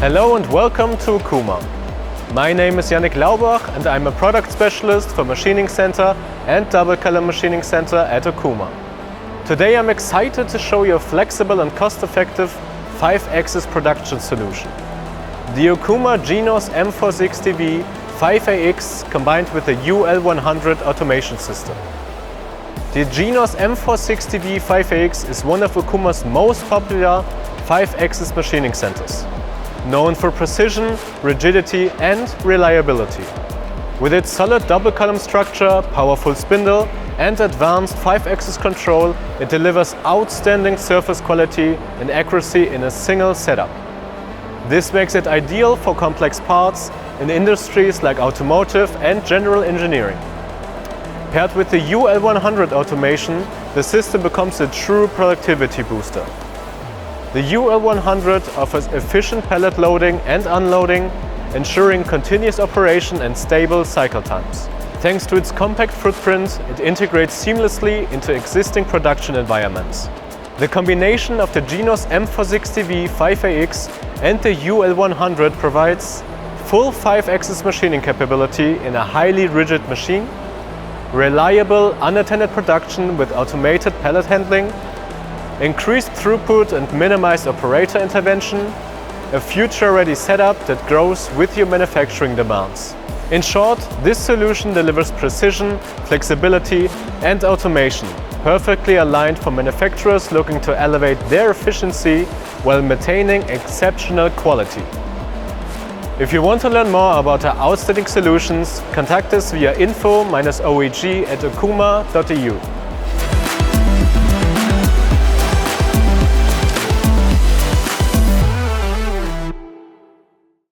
Hello and welcome to Okuma. My name is Yannick Laubach and I'm a product specialist for Machining Centre and Double Column Machining Centre at Okuma. Today I'm excited to show you a flexible and cost-effective 5-axis production solution. The Okuma GENOS M460V-5AX combined with the UL100 automation system. The GENOS M460V-5AX is one of Okuma's most popular 5-axis machining centers, known for precision, rigidity and reliability. With its solid double column structure, powerful spindle and advanced 5-axis control, it delivers outstanding surface quality and accuracy in a single setup. This makes it ideal for complex parts in industries like automotive and general engineering. Paired with the UL100 automation, the system becomes a true productivity booster. The UL100 offers efficient pallet loading and unloading, ensuring continuous operation and stable cycle times. Thanks to its compact footprint, it integrates seamlessly into existing production environments. The combination of the GENOS M460V-5AX and the UL100 provides full 5-axis machining capability in a highly rigid machine, reliable unattended production with automated pallet handling, increased throughput and minimized operator intervention, a future-ready setup that grows with your manufacturing demands. In short, this solution delivers precision, flexibility and automation, perfectly aligned for manufacturers looking to elevate their efficiency while maintaining exceptional quality. If you want to learn more about our outstanding solutions, contact us via info-oeg@okuma.eu.